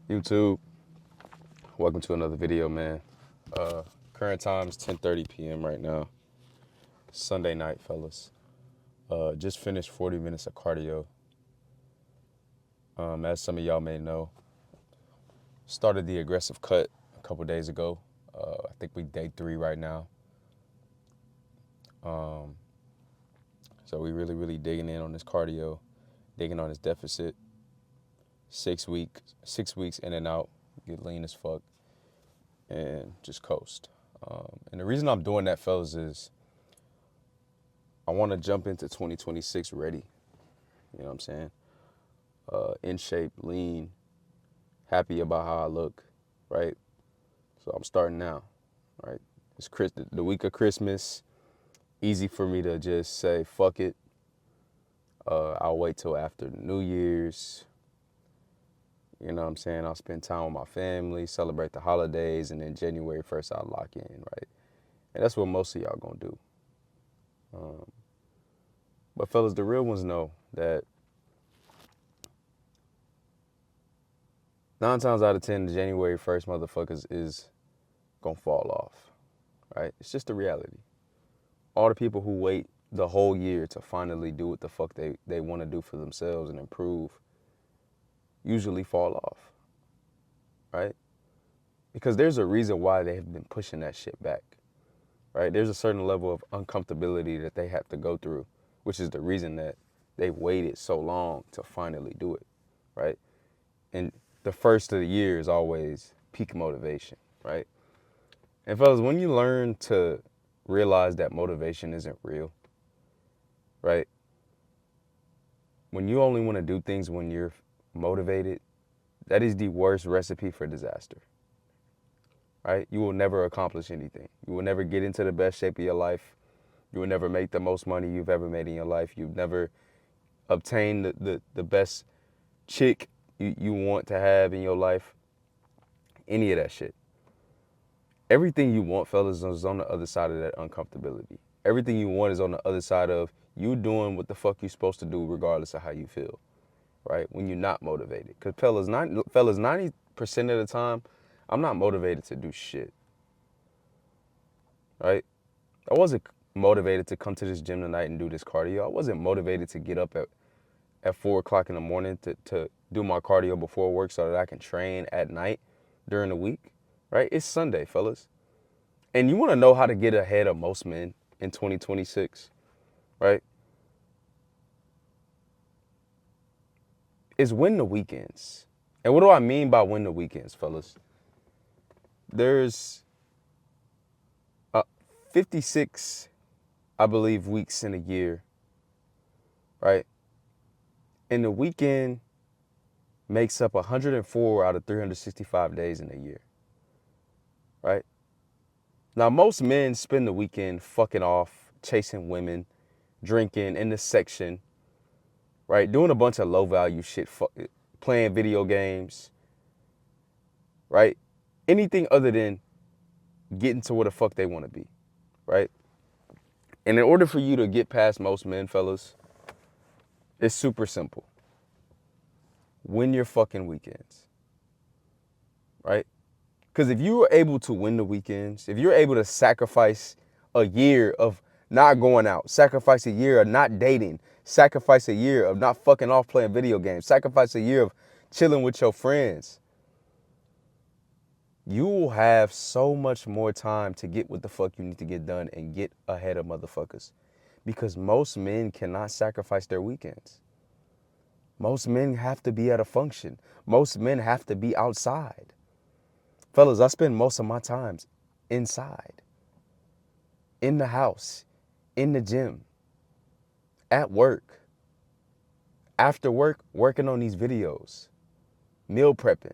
YouTube, welcome to another video, man. Current time is 10:30 p.m. right now. Sunday night, fellas. Just finished 40 minutes of cardio. As some of y'all may know, started the aggressive cut a couple days ago. I think we day 3 right now. So we really digging in on this cardio, digging on this deficit. 6 weeks in and out, get lean as fuck, and just coast. And the reason I'm doing that, fellas, is I want to jump into 2026 ready. You know what I'm saying? In shape, lean, happy about how I look, right? So I'm starting now, right? It's the week of Christmas. Easy for me to just say, fuck it. I'll wait till after New Year's. You know what I'm saying? I'll spend time with my family, celebrate the holidays, and then January 1st, I'll lock in, right? And that's what most of y'all gonna do. But fellas, the real ones know that 9 times out of 10, the January 1st motherfuckers is gonna fall off, right? It's just the reality. All the people who wait the whole year to finally do what the fuck they want to do for themselves and improve usually fall off, right? Because there's a reason why they have been pushing that shit back, right? There's a certain level of uncomfortability that they have to go through, which is the reason that they waited so long to finally do it, right? And the first of the year is always peak motivation, right? And fellas, when you learn to realize that motivation isn't real, right? When you only want to do things when you're motivated, that is the worst recipe for disaster, right? You will never accomplish anything. You will never get into the best shape of your life. You will never make the most money you've ever made in your life. You've never obtained the best chick you want to have in your life. Any of that shit. Everything you want, fellas, is on the other side of that uncomfortability. Everything you want is on the other side of you doing what the fuck you're supposed to do regardless of how you feel, right? When you're not motivated. Because fellas, 90% of the time, I'm not motivated to do shit, right? I wasn't motivated to come to this gym tonight and do this cardio. I wasn't motivated to get up at 4 o'clock in the morning to do my cardio before work so that I can train at night during the week, right? It's Sunday, fellas. And you want to know how to get ahead of most men in 2026, right? Is win the weekends. And what do I mean by win the weekends, fellas? There's 56, I believe, weeks in a year, right? And the weekend makes up 104 out of 365 days in a year, right? Now, most men spend the weekend fucking off, chasing women, drinking in the section, right? Doing a bunch of low value shit, playing video games, right? Anything other than getting to where the fuck they want to be, right? And in order for you to get past most men, fellas, it's super simple. Win your fucking weekends, right? Because if you are able to win the weekends, if you're able to sacrifice a year of not going out, sacrifice a year of not dating, sacrifice a year of not fucking off playing video games, sacrifice a year of chilling with your friends, you will have so much more time to get what the fuck you need to get done and get ahead of motherfuckers. Because most men cannot sacrifice their weekends. Most men have to be at a function. Most men have to be outside. Fellas, I spend most of my times inside, in the house, in the gym, at work, after work, working on these videos, meal prepping.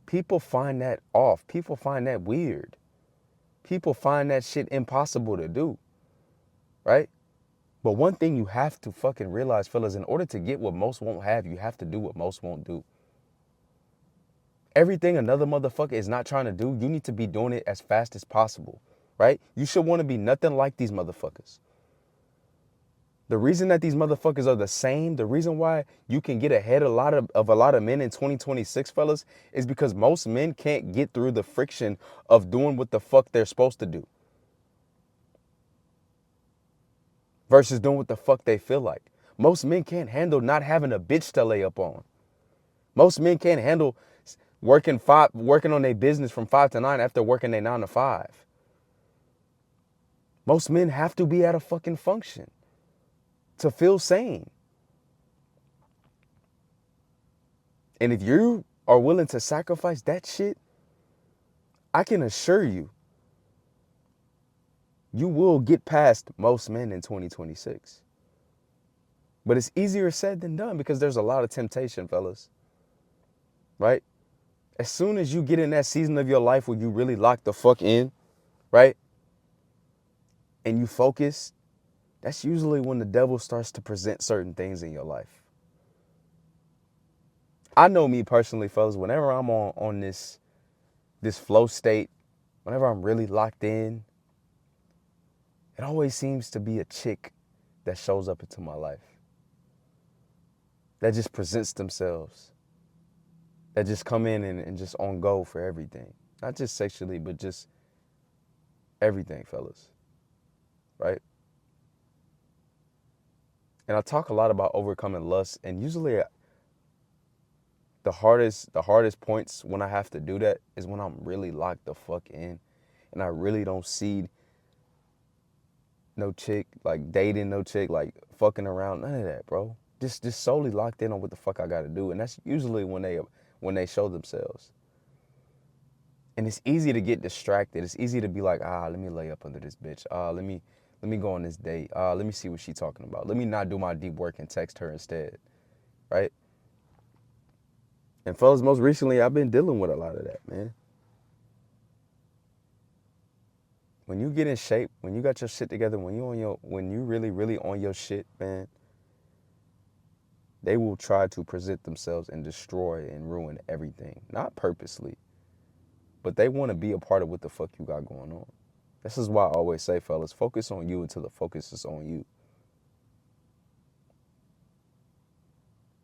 People find that off. People find that weird. People find that shit impossible to do, right? But one thing you have to fucking realize, fellas, in order to get what most won't have, you have to do what most won't do. Everything another motherfucker is not trying to do, you need to be doing it as fast as possible, right? You should want to be nothing like these motherfuckers. The reason that these motherfuckers are the same, the reason why you can get ahead of a lot of men in 2026, fellas, is because most men can't get through the friction of doing what the fuck they're supposed to do versus doing what the fuck they feel like. Most men can't handle not having a bitch to lay up on. Most men can't handle working on their business from 5 to 9 after working their 9 to 5. Most men have to be at a fucking function to feel sane. And if you are willing to sacrifice that shit, I can assure you, you will get past most men in 2026. But it's easier said than done because there's a lot of temptation, fellas. Right? As soon as you get in that season of your life where you really lock the fuck in, right? And you focus, that's usually when the devil starts to present certain things in your life. I know me personally, fellas, whenever I'm on this flow state, whenever I'm really locked in, it always seems to be a chick that shows up into my life. That just presents themselves. That just come in and just on go for everything. Not just sexually, but just everything, fellas. Right? And I talk a lot about overcoming lust, and usually the hardest points when I have to do that is when I'm really locked the fuck in and I really don't see no chick, like dating no chick, like fucking around, none of that, bro. Just solely locked in on what the fuck I gotta do. And that's usually when they show themselves. And it's easy to get distracted. It's easy to be like, let me lay up under this bitch. Let me go on this date. Let me see what she's talking about. Let me not do my deep work and text her instead. Right? And fellas, most recently, I've been dealing with a lot of that, man. When you get in shape, when you got your shit together, when you really, really on your shit, man, they will try to present themselves and destroy and ruin everything. Not purposely, but they want to be a part of what the fuck you got going on. This is why I always say, fellas, focus on you until the focus is on you.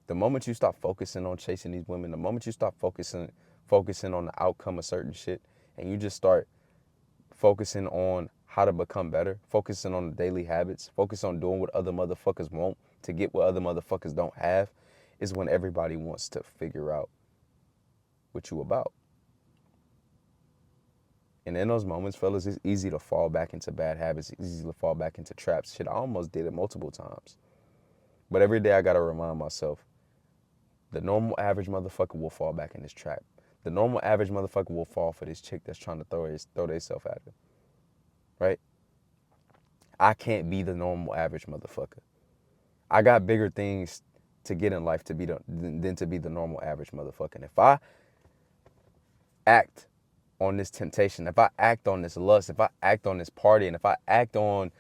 The moment you stop focusing on chasing these women, the moment you stop focusing on the outcome of certain shit, and you just start focusing on how to become better, focusing on the daily habits, focus on doing what other motherfuckers want to get what other motherfuckers don't have, is when everybody wants to figure out what you about. And in those moments, fellas, it's easy to fall back into bad habits. It's easy to fall back into traps. Shit, I almost did it multiple times. But every day I got to remind myself, the normal average motherfucker will fall back in this trap. The normal average motherfucker will fall for this chick that's trying to throw themselves at him. Right? I can't be the normal average motherfucker. I got bigger things to get in life than to be the normal average motherfucker. And if I act on this temptation, if I act on this lust, if I act on this party, and if I act on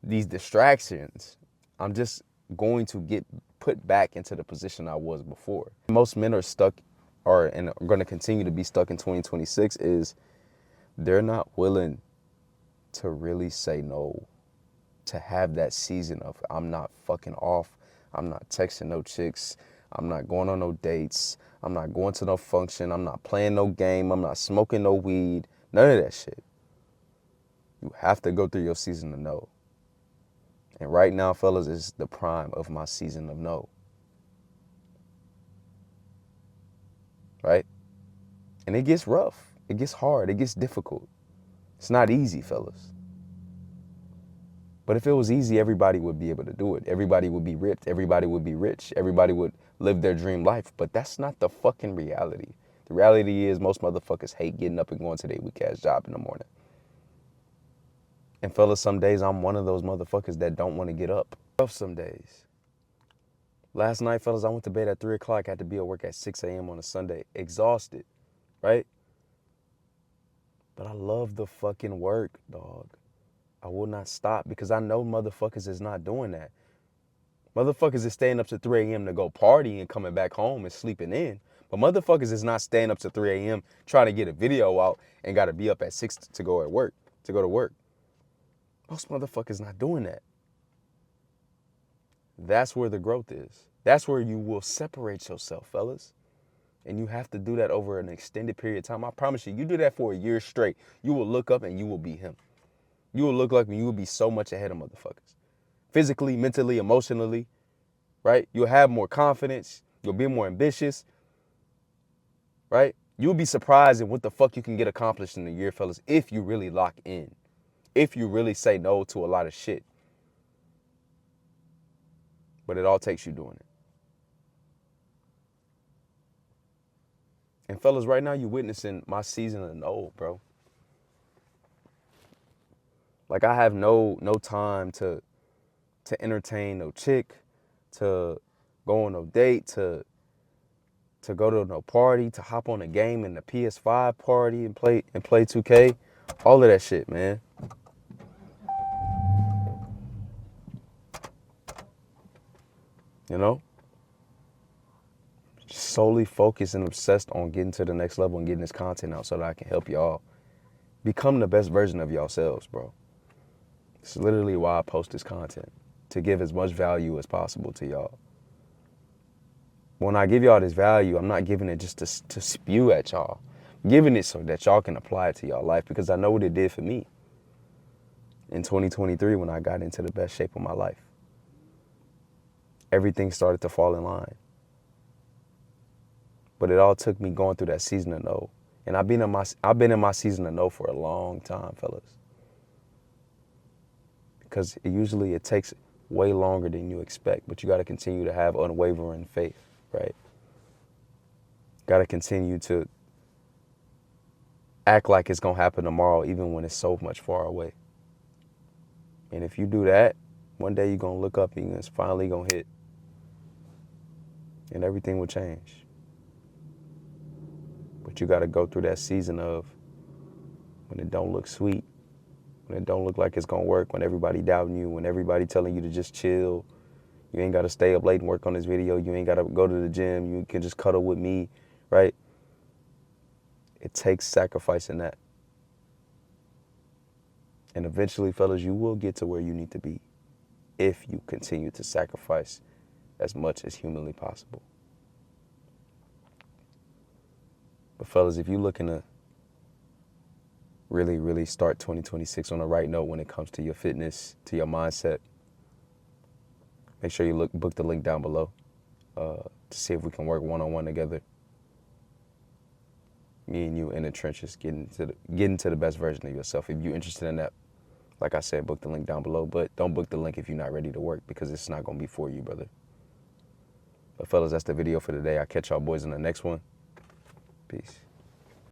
these distractions, I'm just going to get put back into the position I was before. Most men are stuck and are going to continue to be stuck in 2026 is they're not willing to really say no, to have that season of I'm not fucking off, I'm not texting no chicks, I'm not going on no dates, I'm not going to no function, I'm not playing no game, I'm not smoking no weed, none of that shit. You have to go through your season of no. And right now, fellas, is the prime of my season of no. Right? And it gets rough. It gets hard. It gets difficult. It's not easy, fellas. But if it was easy, everybody would be able to do it. Everybody would be ripped. Everybody would be rich. Everybody would live their dream life. But that's not the fucking reality. The reality is most motherfuckers hate getting up and going to their weak-ass job in the morning. And fellas, some days I'm one of those motherfuckers that don't want to get up. Rough some days. Last night, fellas, I went to bed at 3 o'clock. I had to be at work at 6 a.m. on a Sunday. Exhausted, right? But I love the fucking work, dog. I will not stop because I know motherfuckers is not doing that. Motherfuckers is staying up to 3 a.m. to go party and coming back home and sleeping in. But motherfuckers is not staying up to 3 a.m. trying to get a video out and got to be up at 6 to go to work. Most motherfuckers not doing that. That's where the growth is. That's where you will separate yourself, fellas. And you have to do that over an extended period of time. I promise you, you do that for a year straight, you will look up and you will be him. You will look like you will be so much ahead of motherfuckers. Physically, mentally, emotionally, right? You'll have more confidence. You'll be more ambitious, right? You'll be surprised at what the fuck you can get accomplished in a year, fellas, if you really lock in. If you really say no to a lot of shit. But it all takes you doing it. And fellas, right now you witnessing my season of no, bro. Like I have no time to entertain no chick, to go on no date, to go to no party, to hop on a game in the PS5 party and play 2K. All of that shit, man. You know? Just solely focused and obsessed on getting to the next level and getting this content out so that I can help y'all become the best version of yourselves, bro. It's literally why I post this content, to give as much value as possible to y'all. When I give y'all this value, I'm not giving it just to spew at y'all. I'm giving it so that y'all can apply it to y'all life, because I know what it did for me in 2023 when I got into the best shape of my life. Everything started to fall in line. But it all took me going through that season of no. And I've been in my season of no for a long time, fellas. Because it takes way longer than you expect, but you got to continue to have unwavering faith, right? Got to continue to act like it's going to happen tomorrow, even when it's so much far away. And if you do that, one day you're going to look up and it's finally going to hit. And everything will change. But you got to go through that season of when it don't look sweet, when it don't look like it's going to work, when everybody doubting you, when everybody telling you to just chill. You ain't got to stay up late and work on this video. You ain't got to go to the gym. You can just cuddle with me, right? It takes sacrifice in that. And eventually, fellas, you will get to where you need to be if you continue to sacrifice as much as humanly possible. But fellas, if you're looking to really, really start 2026 on the right note when it comes to your fitness, to your mindset, make sure you book the link down below to see if we can work one-on-one together. Me and you in the trenches, getting to the best version of yourself. If you're interested in that, like I said, book the link down below. But don't book the link if you're not ready to work, because it's not going to be for you, brother. But fellas, that's the video for today. I'll catch y'all boys in the next one. Peace.